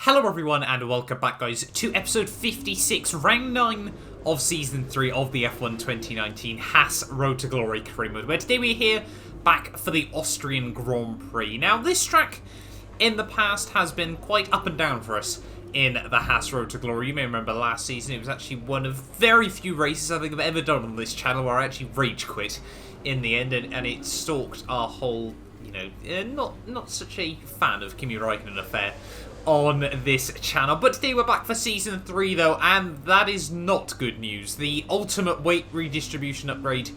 Hello everyone and welcome back guys to episode 56, round 9 of season 3 of the F1 2019 HAAS Road to Glory career mode, where today we're here back for the Austrian Grand Prix. Now this track in the past has been quite up and down for us in the HAAS Road to Glory. You may remember last season it was actually one of very few races I think I've ever done on this channel where I actually rage quit in the end and it stalked our whole, you know, not such a fan of Kimi Räikkönen affair on this channel. But today we're back for season 3 though, and that is not good news. The ultimate weight redistribution upgrade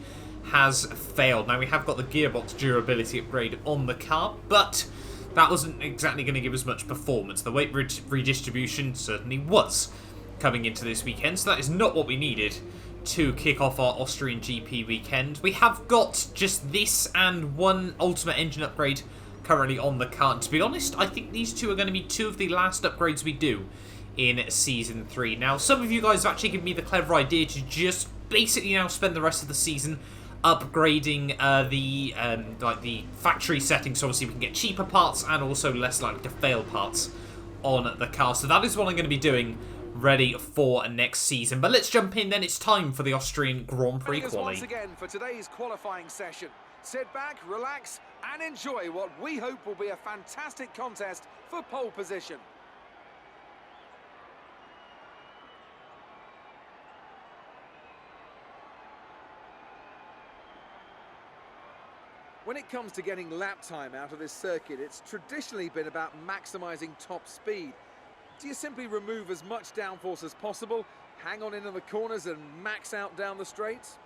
has failed. Now we have got the gearbox durability upgrade on the car, but that wasn't exactly going to give us much performance. The weight redistribution certainly was coming into this weekend, so that is not what we needed to kick off our Austrian GP weekend. We have got just this and one ultimate engine upgrade currently on the car. And to be honest, I think these two are going to be two of the last upgrades we do in Season 3. Now, some of you guys have actually given me the clever idea to just basically now spend the rest of the season upgrading the factory settings, so obviously we can get cheaper parts and also less likely to fail parts on the car. So that is what I'm going to be doing, ready for next season. But let's jump in then. It's time for the Austrian Grand Prix quali. Once again for today's qualifying session. Sit back, relax, and enjoy what we hope will be a fantastic contest for pole position. When it comes to getting lap time out of this circuit, it's traditionally been about maximising top speed. Do you simply remove as much downforce as possible, hang on into the corners and max out down the straights?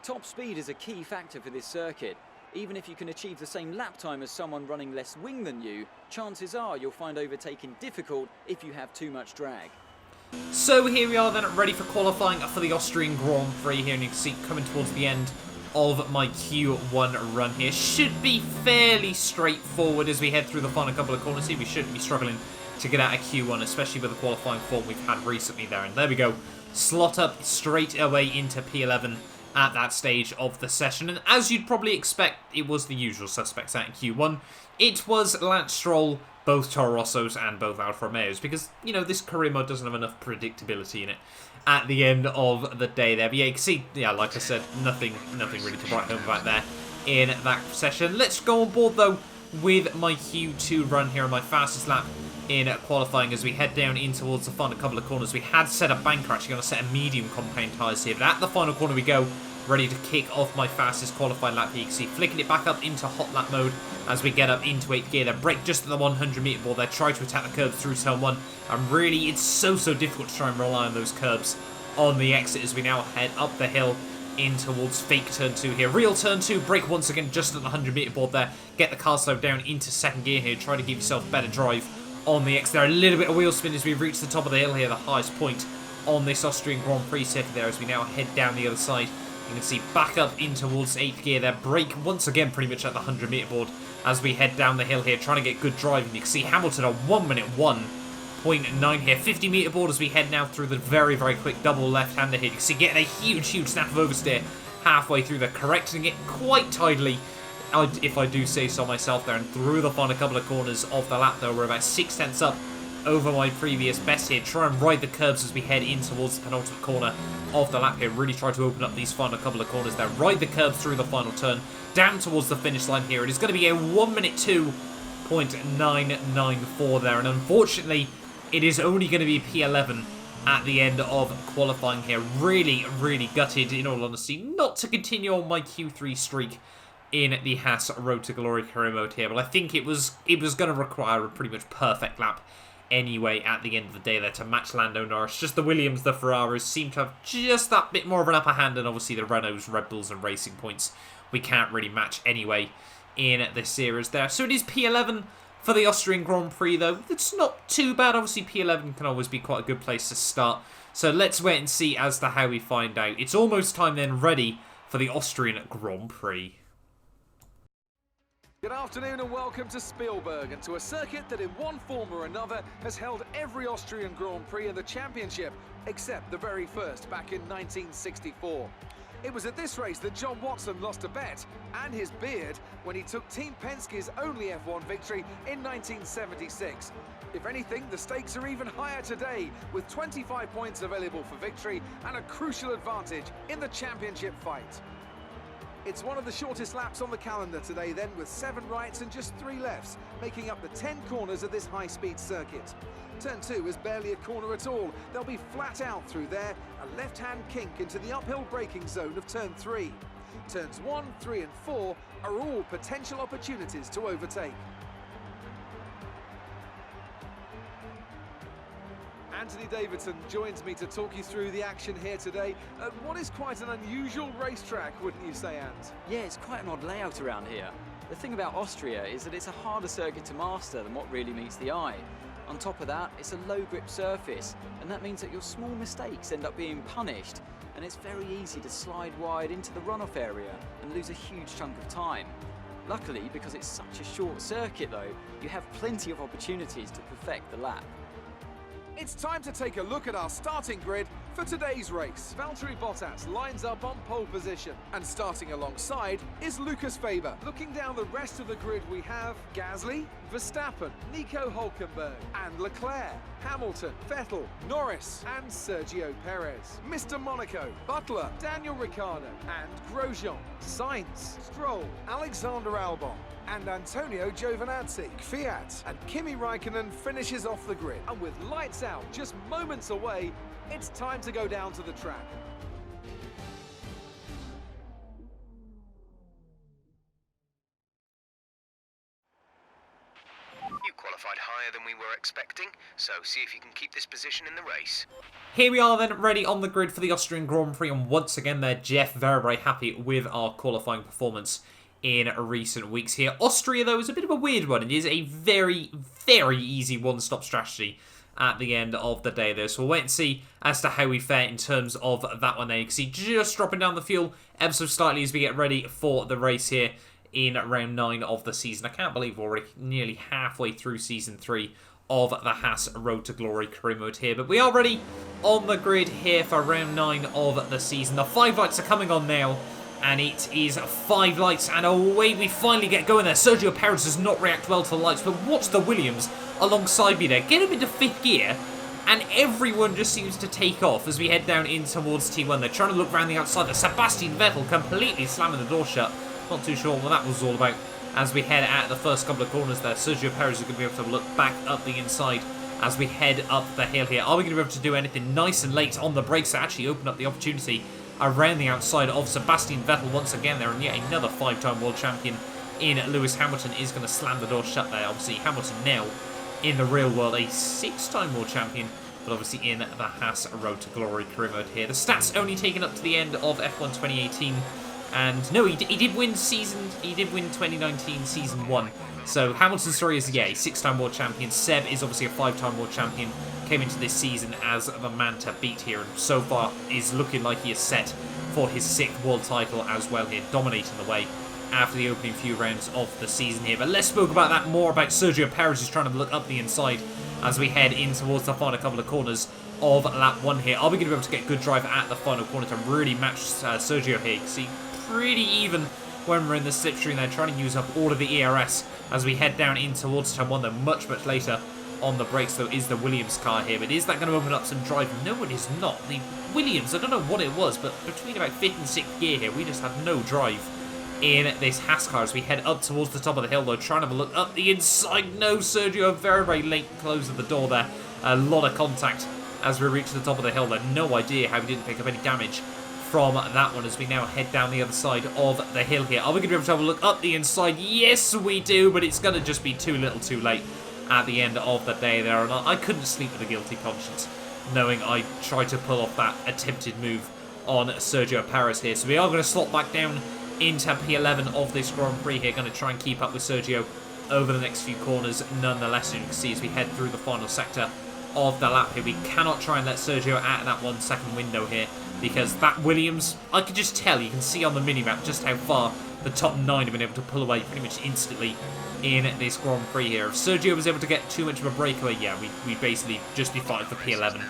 Top speed is a key factor for this circuit. Even if you can achieve the same lap time as someone running less wing than you, chances are you'll find overtaking difficult if you have too much drag. So here we are then, ready for qualifying for the Austrian Grand Prix here, and you can see coming towards the end of my Q1 run here. Should be fairly straightforward as we head through the final couple of corners here. We shouldn't be struggling to get out of Q1, especially with the qualifying form we've had recently there. And there we go, slot up straight away into P11 at that stage of the session. And as you'd probably expect, it was the usual suspects out in Q1. It was Lance Stroll, both Toro Rossos and both Alfa Romeos, because, you know, this career mode doesn't have enough predictability in it at the end of the day there. But yeah, you can see, yeah, like I said, nothing really to write home about there in that session. Let's go on board though with my Q2 run here on my fastest lap in qualifying as we head down in towards the final couple of corners. We had set a banker, actually going to set a medium compound tyres here, but at the final corner we go, ready to kick off my fastest qualifying lap here. You can see flicking it back up into hot lap mode as we get up into 8th gear. Then brake just at the 100 metre ball there, try to attack the curb through turn 1, and really it's so difficult to try and rely on those curbs on the exit as we now head up the hill in towards fake turn 2 here. Real turn 2, brake once again just at the 100 metre board there, get the car slowed down into 2nd gear here, try to give yourself better drive on the exit there. A little bit of wheel spin as we reach the top of the hill here, the highest point on this Austrian Grand Prix circuit there, as we now head down the other side. You can see back up in towards 8th gear there, brake once again pretty much at the 100 metre board as we head down the hill here, trying to get good driving. You can see Hamilton a 1:01.9 here, 50 metre board as we head now through the very quick double left-hander here. You can see getting a huge snap of oversteer halfway through there, correcting it quite tidily, if I do say so myself there, and through the final couple of corners of the lap though, we're about 6/10 up over my previous best here. Try and ride the curbs as we head in towards the penultimate corner of the lap here. Really try to open up these final couple of corners there. Ride the curbs through the final turn, down towards the finish line here. It is going to be a 1:02.994 there, and unfortunately, it is only going to be P11 at the end of qualifying here. Really gutted, in all honesty, not to continue on my Q3 streak in the HAAS Road to Glory career mode here, but I think it was going to require a pretty much perfect lap anyway at the end of the day there to match Lando Norris. Just the Williams, the Ferraris seem to have just that bit more of an upper hand, and obviously the Renaults, Red Bulls and Racing Points we can't really match anyway in this series there. So it is P11 for the Austrian Grand Prix though. It's not too bad. Obviously P11 can always be quite a good place to start. So let's wait and see as to how we find out. It's almost time then, ready for the Austrian Grand Prix. Good afternoon and welcome to Spielberg, and to a circuit that in one form or another has held every Austrian Grand Prix in the championship, except the very first back in 1964. It was at this race that John Watson lost a bet and his beard when he took Team Penske's only F1 victory in 1976. If anything, the stakes are even higher today, with 25 points available for victory and a crucial advantage in the championship fight. It's one of the shortest laps on the calendar today then, with 7 rights and just 3 lefts, making up the 10 corners of this high-speed circuit. Turn 2 is barely a corner at all. They'll be flat out through there, a left-hand kink into the uphill braking zone of turn 3. Turns 1, 3 and 4 are all potential opportunities to overtake. Anthony Davidson joins me to talk you through the action here today at what is quite an unusual racetrack, wouldn't you say, Ant? Yeah, it's quite an odd layout around here. The thing about Austria is that it's a harder circuit to master than what really meets the eye. On top of that, it's a low grip surface, and that means that your small mistakes end up being punished, and it's very easy to slide wide into the runoff area and lose a huge chunk of time. Luckily, because it's such a short circuit though, you have plenty of opportunities to perfect the lap. It's time to take a look at our starting grid for today's race. Valtteri Bottas lines up on pole position, and starting alongside is Lucas Faber. Looking down the rest of the grid, we have Gasly, Verstappen, Nico Hülkenberg and Leclerc, Hamilton, Vettel, Norris and Sergio Perez, Mr. Monaco, Butler, Daniel Ricciardo and Grosjean, Sainz, Stroll, Alexander Albon and Antonio Giovinazzi. Fiat and Kimi Raikkonen finishes off the grid. And with lights out just moments away, it's time to go down to the track. You qualified higher than we were expecting, so see if you can keep this position in the race. Here we are then, ready on the grid for the Austrian Grand Prix, and once again there, Jeff, very happy with our qualifying performance in recent weeks here. Austria, though, is a bit of a weird one. It is a very easy one-stop strategy at the end of the day there. So we'll wait and see as to how we fare in terms of that one there. You can see just dropping down the fuel ever so slightly as we get ready for the race here in round 9 of the season. I can't believe we're already nearly halfway through season 3 of the HAAS Road to Glory career mode here. But we are ready on the grid here for round 9 of the season. The 5 lights are coming on now. And it is 5 lights, and away we finally get going there. Sergio Perez does not react well to the lights, but watch the Williams alongside me there. Get him into 5th gear, and everyone just seems to take off as we head down in towards T1. They're trying to look around the outside. There's Sebastian Vettel completely slamming the door shut. Not too sure what that was all about. As we head at the first couple of corners there, Sergio Perez is going to be able to look back up the inside as we head up the hill here. Are we going to be able to do anything nice and late on the brakes to actually open up the opportunity around the outside of Sebastian Vettel once again there, and yet another 5-time world champion in Lewis Hamilton is going to slam the door shut there. Obviously Hamilton now in the real world a 6-time world champion, but obviously in the HAAS Road to Glory career mode here. The stats only taken up to the end of F1 2018, and no, he did win 2019 season 1. So Hamilton's story is, yeah, a 6-time world champion. Seb is obviously a 5-time world champion. Came into this season as the man to beat here, and so far is looking like he is set for his 6th world title as well here, dominating the way after the opening few rounds of the season here. But let's spoke about that more about Sergio Perez who's trying to look up the inside as we head in towards the final couple of corners of lap 1 here. Are we going to be able to get good drive at the final corner to really match Sergio here? You can see pretty even when we're in the slipstream there, trying to use up all of the ERS as we head down in towards turn 1, though much later. On the brakes, though, is the Williams car here. But is that going to open up some drive? No, it is not. The Williams, I don't know what it was, but between about 5th and 6th gear here, we just had no drive in this HAAS car as we head up towards the top of the hill, though, trying to have a look up the inside. No, Sergio, very late close of the door there. A lot of contact as we reach the top of the hill there. No idea how we didn't pick up any damage from that one as we now head down the other side of the hill here. Are we going to be able to have a look up the inside? Yes, we do, but it's going to just be too little too late at the end of the day there, and I couldn't sleep with a guilty conscience knowing I tried to pull off that attempted move on Sergio Perez here. So we are going to slot back down into P11 of this Grand Prix here, going to try and keep up with Sergio over the next few corners nonetheless. You can see as we head through the final sector of the lap here, we cannot try and let Sergio out of that 1 second window here, because that Williams, I could just tell, you can see on the minimap just how far the top 9 have been able to pull away pretty much instantly in this Grand Prix here. If Sergio was able to get too much of a breakaway, yeah, we basically just be fighting for P11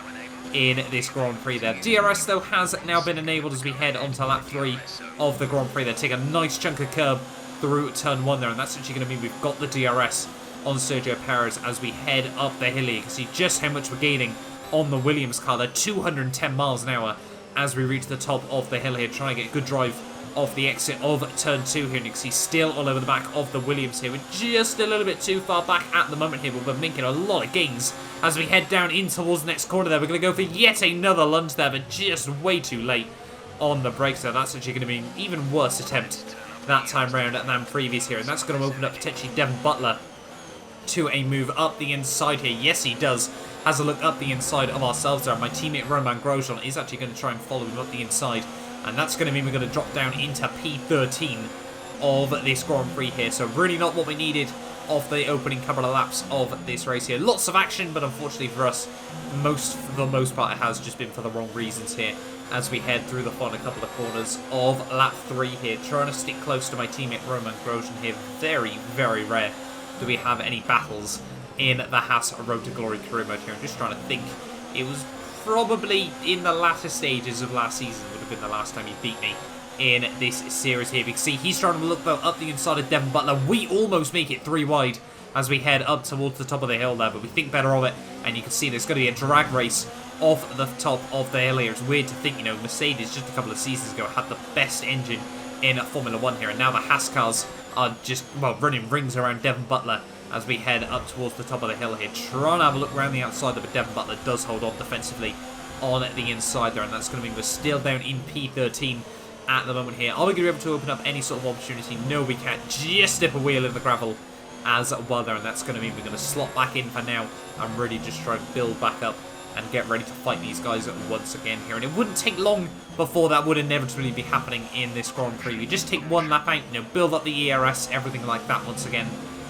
in this Grand Prix there. DRS, though, has now been enabled as we head onto lap 3 of the Grand Prix. They take a nice chunk of curb through turn 1 there, and that's actually going to mean we've got the DRS on Sergio Perez as we head up the hill here. You can see just how much we're gaining on the Williams car. They're 210 miles an hour as we reach the top of the hill here, trying to get a good drive off the exit of turn 2 here. And you can see still all over the back of the Williams here. We're just a little bit too far back at the moment here, but we're making a lot of gains as we head down in towards the next corner there. We're going to go for yet another lunge there, but just way too late on the brakes there. That's actually going to be an even worse attempt that time round than previous here, and that's going to open up potentially Devon Butler to a move up the inside here. Yes, he does. Has a look up the inside of ourselves there. My teammate Roman Grosjean is actually going to try and follow him up the inside, and that's going to mean we're going to drop down into P13 of this Grand Prix here. So really not what we needed off the opening couple of laps of this race here. Lots of action, but unfortunately for us, for the most part, it has just been for the wrong reasons here as we head through the final couple of corners of lap 3 here. Trying to stick close to my teammate Roman Grosjean here. Very, very rare do we have any battles in the HAAS Road to Glory career mode here. I'm just trying to think. It was probably in the latter stages of last season would have been the last time he beat me in this series here. We can see he's trying to look though up the inside of Devon Butler. We almost make it 3 wide as we head up towards the top of the hill there, but we think better of it, and you can see there's going to be a drag race off the top of the hill here. It's weird to think, you know, Mercedes just a couple of seasons ago had the best engine in Formula 1 here, and now the HAAS cars are just, well, running rings around Devon Butler as we head up towards the top of the hill here. Trying to have a look around the outside, but Devon Butler does hold on defensively on the inside there, and that's going to mean we're still down in P13 at the moment here. Are we going to be able to open up any sort of opportunity? No, we can't. Just dip a wheel in the gravel as well there, and that's going to mean we're going to slot back in for now and really just try to build back up and get ready to fight these guys once again here. And it wouldn't take long before that would inevitably be happening in this Grand Prix. We just take one lap out, you know, build up the ERS, everything like that once again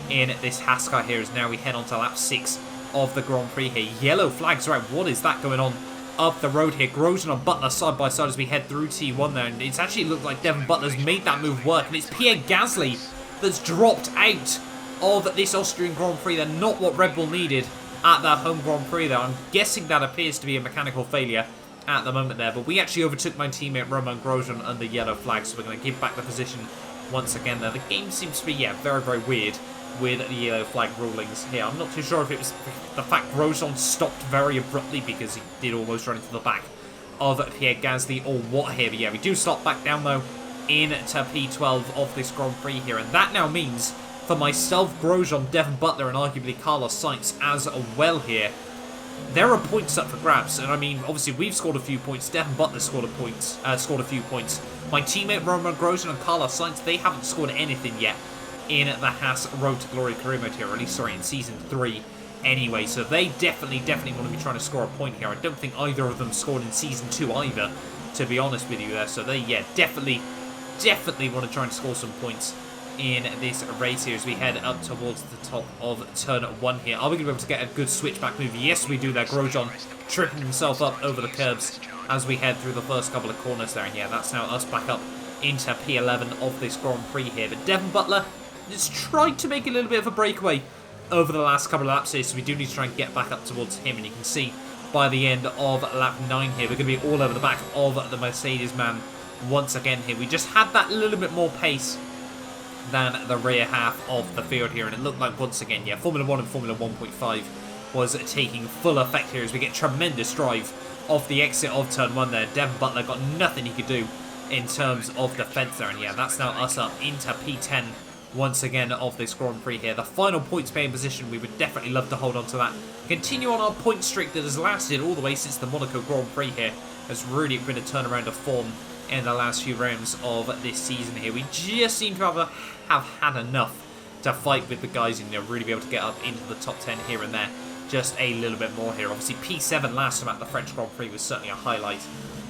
in this HAAS car here, as now we head on to lap 6 of the Grand Prix here. Yellow flags, right, what is that going on up the road here? Grosjean and Butler side by side as we head through T1 there, and it's actually looked like Devon Butler's made that move work, and it's Pierre Gasly that's dropped out of this Austrian Grand Prix. They're not what Red Bull needed at that home Grand Prix there. I'm guessing that appears to be a mechanical failure at the moment there, but we actually overtook my teammate Roman Grosjean under yellow flag, so we're going to give back the position once again there. The game seems to be, yeah, very, very weird with the yellow flag rulings here. I'm not too sure if it was the fact Grosjean stopped very abruptly because he did almost run into the back of Pierre Gasly or what here, but yeah, we do slot back down though into P12 of this Grand Prix here, and that now means for myself, Grosjean, Devon Butler, and arguably Carlos Sainz as well here, there are points up for grabs. And I mean, obviously we've scored a few points. Devon Butler scored a few points. My teammate Roman Grosjean and Carlos Sainz, they haven't scored anything yet in the HAAS Road to Glory career mode here, or at least, sorry, in Season 3 anyway. So they definitely want to be trying to score a point here. I don't think either of them scored in Season 2 either, to be honest with you there. So they, yeah, definitely want to try and score some points in this race here as we head up towards the top of turn 1 here. Are we going to be able to get a good switchback move? Yes, we do there. Grosjean tripping himself up over the curbs as we head through the first couple of corners there. And yeah, that's now us back up into P11 of this Grand Prix here. But Devon Butler has tried to make a little bit of a breakaway over the last couple of laps here, so we do need to try and get back up towards him. And you can see by the end of lap 9 here, we're going to be all over the back of the Mercedes man once again here. We just had that little bit more pace than the rear half of the field here, and it looked like once again, yeah, Formula 1 and Formula 1.5 was taking full effect here as we get tremendous drive off the exit of turn 1 there. Devon Butler got nothing he could do in terms of defence there, and yeah, that's now us up into P10 once again of this Grand Prix here. The final points paying position, we would definitely love to hold on to that. Continue on our point streak that has lasted all the way since the Monaco Grand Prix here. Has really been a turnaround of form in the last few rounds of this season here. We just seem to have had enough to fight with the guys and, you know, really be able to get up into the top 10 here and there just a little bit more here. Obviously P7 last time at the French Grand Prix was certainly a highlight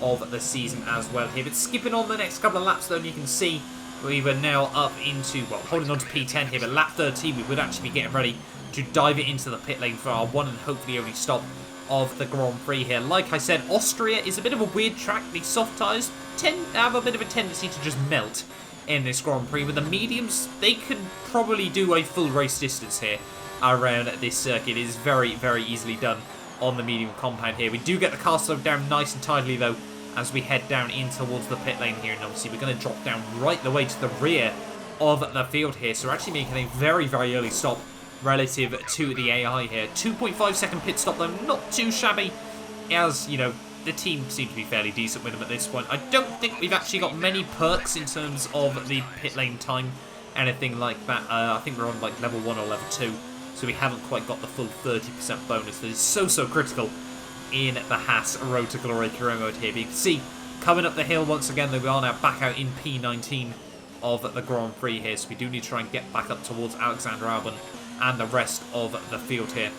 of the season as well here. But skipping on the next couple of laps though, and you can see we were now up into, well, holding on to P10 here, but lap 13 we would actually be getting ready to dive it into the pit lane for our one and hopefully only stop of the Grand Prix here. Like I said, Austria is a bit of a weird track. The soft tyres tend to have a bit of a tendency to just melt in this Grand Prix. With the mediums, they can probably do a full race distance here around this circuit. It is very, very easily done on the medium compound here. We do get the car slowed down nice and tidily though as we head down in towards the pit lane here, and obviously we're going to drop down right the way to the rear of the field here, so we're actually making a very, very early stop relative to the AI here. 2.5 second pit stop though, not too shabby, as, you know, the team seemed to be fairly decent with them at this point. I don't think we've actually got many perks in terms of the pit lane time, anything like that. I think we're on like level 1 or level 2, so we haven't quite got the full 30% bonus that is so critical in the HAAS Road to Glory career mode here. But you can see, coming up the hill once again, that we are now back out in P19 of the Grand Prix here, so we do need to try and get back up towards Alexander Albon and the rest of the field here.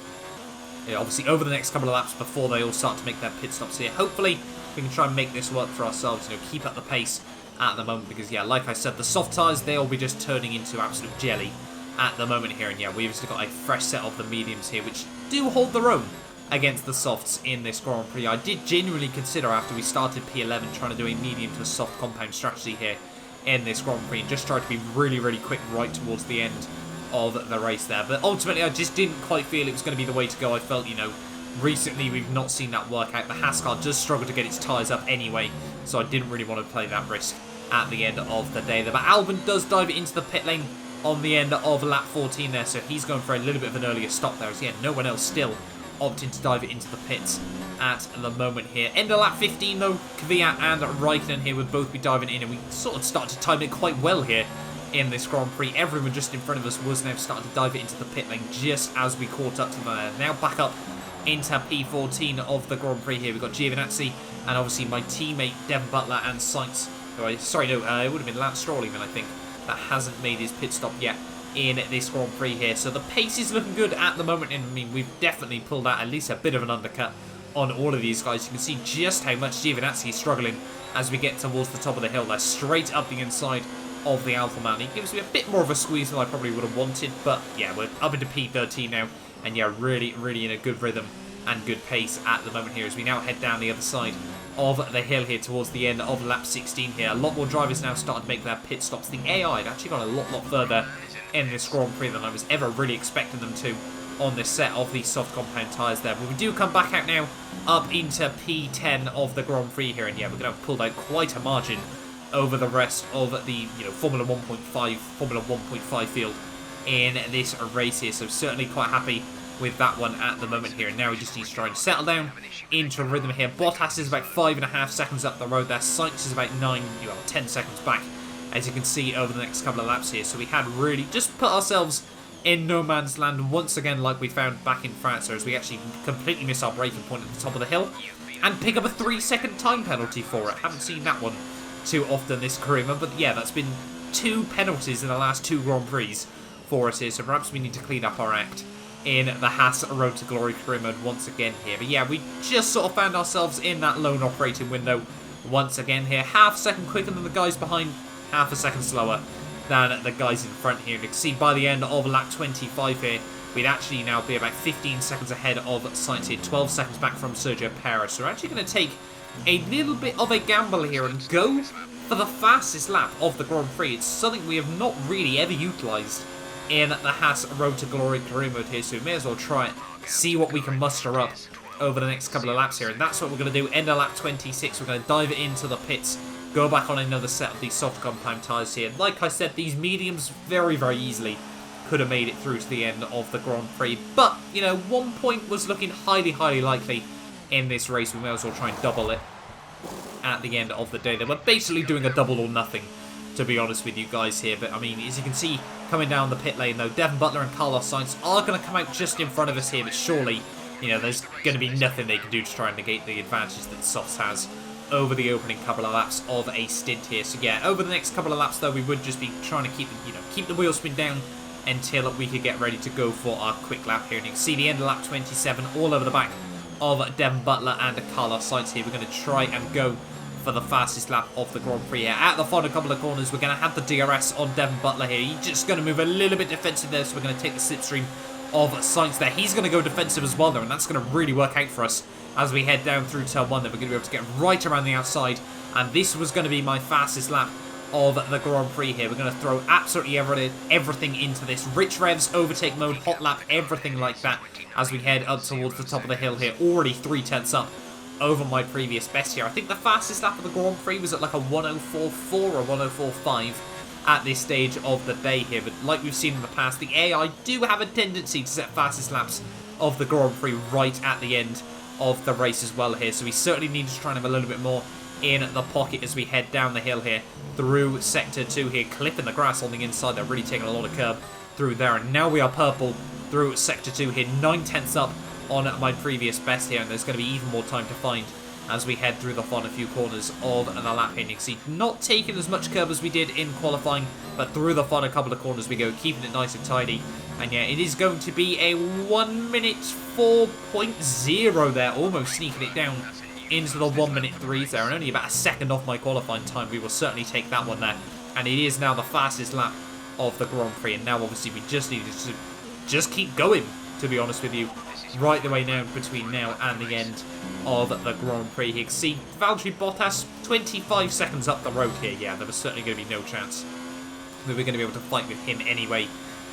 Yeah, obviously over the next couple of laps before they all start to make their pit stops here. Hopefully we can try and make this work for ourselves, you know, keep up the pace at the moment, because yeah, like I said, the soft tyres, they'll be just turning into absolute jelly at the moment here. And yeah, we've still got a fresh set of the mediums here, which do hold their own against the softs in this Grand Prix. I did genuinely consider, after we started P11, trying to do a medium to a soft compound strategy here in this Grand Prix, and just try to be really quick right towards the end of the race there. But ultimately, I just didn't quite feel it was going to be the way to go. I felt, you know, recently we've not seen that work out. The HAAS car does struggle to get its tyres up anyway, so I didn't really want to play that risk at the end of the day there. But Albon does dive it into the pit lane on the end of lap 14 there, so he's going for a little bit of an earlier stop there, as yeah, no one else still opting to dive it into the pits at the moment here. End of lap 15 though, Kvyat and Raikkonen here would both be diving in, and we sort of started to time it quite well here in this Grand Prix. Everyone just in front of us was now starting to dive it into the pit lane just as we caught up to them. Now back up into P14 of the Grand Prix here. We've got Giovinazzi and obviously my teammate Devon Butler and Sainz. Sorry, no, it would have been Lance Stroll even, I think, that hasn't made his pit stop yet in this Grand Prix here. So the pace is looking good at the moment, and I mean, we've definitely pulled out at least a bit of an undercut on all of these guys. You can see just how much Giovinazzi is struggling as we get towards the top of the hill. They're straight up the inside of the Alpha Man. He gives me a bit more of a squeeze than I probably would have wanted, but yeah, we're up into P13 now, and yeah, really in a good rhythm and good pace at the moment here as we now head down the other side of the hill here towards the end of lap 16 here. A lot more drivers now starting to make their pit stops. The AI had actually gone a lot further in this Grand Prix than I was ever really expecting them to on this set of these soft compound tyres there. But we do come back out now up into P10 of the Grand Prix here, and yeah, we're going to have pulled out quite a margin over the rest of the, you know, Formula 1.5 field in this race here. So certainly quite happy with that one at the moment here. And now we just need to try and settle down into rhythm here. Bottas is about 5.5 seconds up the road there. Sainz is about 10 seconds back, as you can see over the next couple of laps here. So we had really just put ourselves in no man's land once again, like we found back in France, as we actually completely miss our braking point at the top of the hill and pick up a 3-second time penalty for it. Haven't seen that one too often this career mode, but yeah, that's been 2 penalties in the last 2 Grand Prix for us here, so perhaps we need to clean up our act in the HAAS Road to Glory career mode once again here. But yeah, we just sort of found ourselves in that lone operating window once again here. Half a second quicker than the guys behind, half a second slower than the guys in front here. You can see by the end of lap 25 here, we'd actually now be about 15 seconds ahead of Sainz here, 12 seconds back from Sergio Perez. So we're actually going to take a little bit of a gamble here and go for the fastest lap of the Grand Prix. It's something we have not really ever utilised in the HAAS Road to Glory career mode here, so we may as well try it, see what we can muster up over the next couple of laps here, and that's what we're going to do. End of lap 26, we're going to dive it into the pits, go back on another set of these soft compound tyres here. Like I said, these mediums very easily could have made it through to the end of the Grand Prix, but, you know, 1 point was looking highly likely in this race. We may as well try and double it at the end of the day. They were basically doing a double or nothing, to be honest with you guys here. But I mean, as you can see, coming down the pit lane though, Devon Butler and Carlos Sainz are going to come out just in front of us here, but surely, you know, there's going to be nothing they can do to try and negate the advantage that Softs has over the opening couple of laps of a stint here. So yeah, over the next couple of laps though, we would just be trying to keep the wheel spin down until we could get ready to go for our quick lap here. And you can see the end of lap 27 all over the back of Devon Butler and Carlos Sainz here. We're going to try and go for the fastest lap of the Grand Prix here. At the final couple of corners, we're going to have the DRS on Devon Butler here. He's just going to move a little bit defensive there, so we're going to take the slipstream of Sainz there. He's going to go defensive as well, though, and that's going to really work out for us as we head down through turn 1. Then we're going to be able to get right around the outside, and this was going to be my fastest lap of the Grand Prix here. We're going to throw absolutely everything into this. Rich revs, overtake mode, hot lap, everything like that as we head up towards the top of the hill here. Already 3/10 up over my previous best here. I think the fastest lap of the Grand Prix was at like a 104.4 or 104.5 at this stage of the day here. But like we've seen in the past, the AI do have a tendency to set fastest laps of the Grand Prix right at the end of the race as well here. So we certainly need to try and have a little bit more in the pocket as we head down the hill here through Sector 2 here, clipping the grass on the inside. They're really taking a lot of curb through there. And now we are purple through Sector 2 here, 9/10 up on my previous best here. And there's going to be even more time to find as we head through the final few corners of the lap here. You can see not taking as much curb as we did in qualifying, but through the final couple of corners we go, keeping it nice and tidy. And yeah, it is going to be a 1 minute 4.0 there, almost sneaking it down into the 1 minute 3s there, and only about a second off my qualifying time. We will certainly take that one there. And it is now the fastest lap of the Grand Prix, and now obviously we just need to just keep going, to be honest with you, right the way now between now and the end of the Grand Prix. You can see Valtteri Bottas 25 seconds up the road here. Yeah, there was certainly going to be no chance we were going to be able to fight with him anyway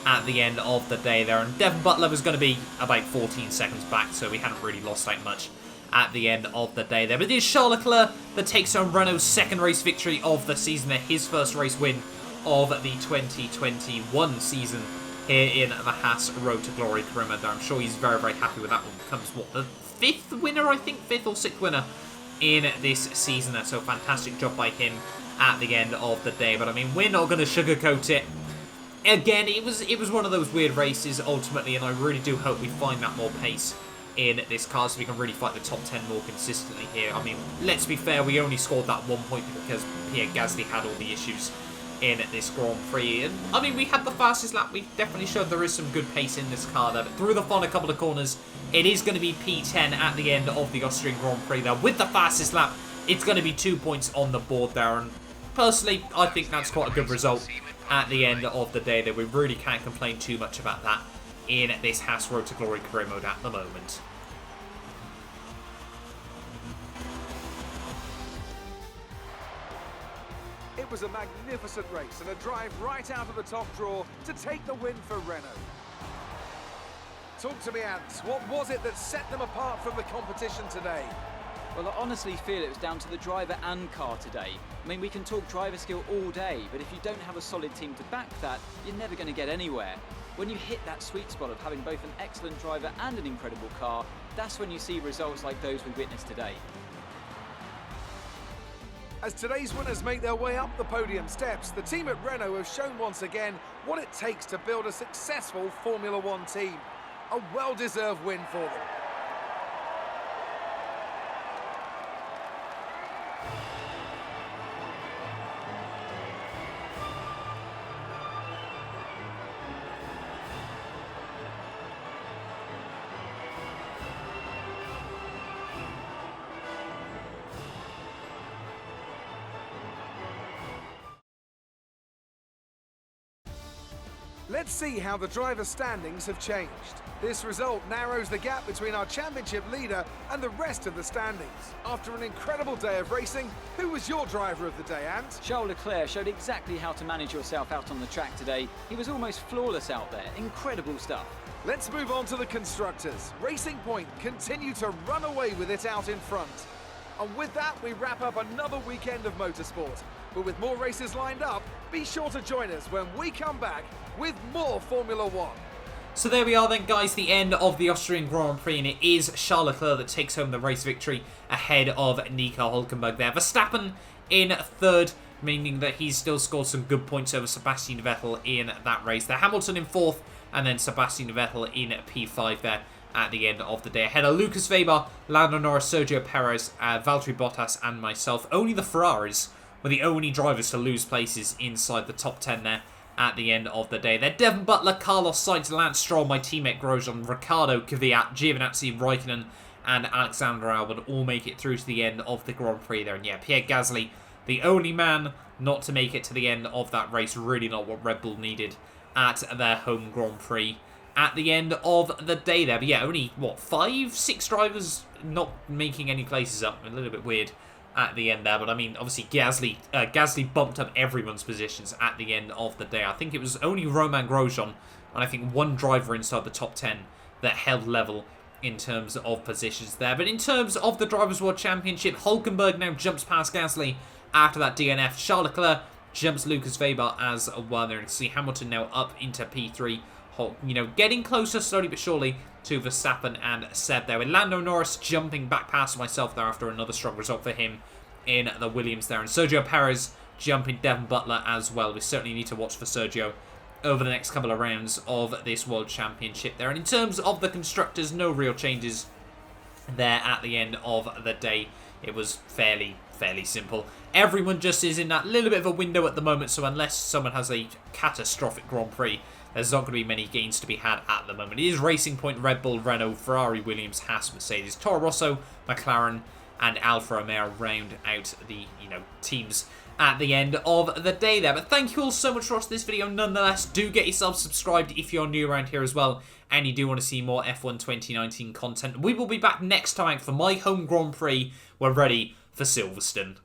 at the end of the day there. And Devon Butler was going to be about 14 seconds back, so we hadn't really lost that much at the end of the day there. But it is Charles Leclerc that takes home Renault's second race victory of the season there, his first race win of the 2021 season here in the HAAS Road to Glory career mode there. I'm sure he's very, very happy with that one. Becomes, what, the 5th winner, I think? 5th or 6th winner in this season there. So fantastic job by him at the end of the day. But I mean, we're not going to sugarcoat it. Again, it was one of those weird races ultimately, and I really do hope we find that more pace in this car so we can really fight the top 10 more consistently here. I mean, let's be fair, we only scored that 1 point because Pierre Gasly had all the issues in this Grand Prix. And I mean, we had the fastest lap. We definitely showed there is some good pace in this car there. But through the final couple of corners, it is going to be P10 at the end of the Austrian Grand Prix there. With the fastest lap, it's going to be 2 points on the board there. And personally, I think that's quite a good result at the end of the day that we really can't complain too much about that in this HAAS Road to Glory career mode at the moment. It was a magnificent race and a drive right out of the top draw to take the win for Renault. Talk to me, Ants. What was it that set them apart from the competition today? Well, I honestly feel it was down to the driver and car today. I mean, we can talk driver skill all day, but if you don't have a solid team to back that, you're never going to get anywhere. When you hit that sweet spot of having both an excellent driver and an incredible car, that's when you see results like those we witnessed today. As today's winners make their way up the podium steps, the team at Renault have shown once again what it takes to build a successful Formula One team. A well-deserved win for them. Let's see how the driver standings have changed. This result narrows the gap between our championship leader and the rest of the standings. After an incredible day of racing, who was your driver of the day, Ant? Charles Leclerc showed exactly how to manage yourself out on the track today. He was almost flawless out there. Incredible stuff. Let's move on to the constructors. Racing Point continue to run away with it out in front. And with that, we wrap up another weekend of motorsport. But with more races lined up, be sure to join us when we come back with more Formula One. So there we are then, guys, the end of the Austrian Grand Prix, and it is Charles Leclerc that takes home the race victory ahead of Nico Hülkenberg there. Verstappen in third, meaning that he's still scored some good points over Sebastian Vettel in that race there. Hamilton in fourth, and then Sebastian Vettel in P5 there at the end of the day. Ahead of Lucas Weber, Lando Norris, Sergio Perez, Valtteri Bottas, and myself. Only the Ferraris were the only drivers to lose places inside the top 10 there at the end of the day. They're Devon Butler, Carlos Sainz, Lance Stroll, my teammate Grosjean, Ricciardo, Kvyat, Giovinazzi, Raikkonen, and Alexander Albon all make it through to the end of the Grand Prix there. And yeah, Pierre Gasly, the only man not to make it to the end of that race. Really not what Red Bull needed at their home Grand Prix at the end of the day there. But yeah, only, what, 5, 6 drivers not making any places up. A little bit weird at the end there, but I mean, obviously Gasly bumped up everyone's positions at the end of the day. I think it was only Romain Grosjean and I think one driver inside the top 10 that held level in terms of positions there. But in terms of the Drivers' World Championship, Hülkenberg now jumps past Gasly after that DNF. Charles Leclerc jumps Lucas Weber as well there. And see Hamilton now up into P3. You know, getting closer slowly but surely to Verstappen and Seb there. With Lando Norris jumping back past myself there after another strong result for him in the Williams there. And Sergio Perez jumping Devon Butler as well. We certainly need to watch for Sergio over the next couple of rounds of this World Championship there. And in terms of the constructors, no real changes there at the end of the day. It was fairly simple. Everyone just is in that little bit of a window at the moment, so unless someone has a catastrophic Grand Prix, there's not going to be many gains to be had at the moment. It is Racing Point, Red Bull, Renault, Ferrari, Williams, Haas, Mercedes, Toro Rosso, McLaren, and Alfa Romeo round out the, teams at the end of the day there. But thank you all so much for watching this video. Nonetheless, do get yourself subscribed if you're new around here as well, and you do want to see more F1 2019 content. We will be back next time for my home Grand Prix. We're ready for Silverstone.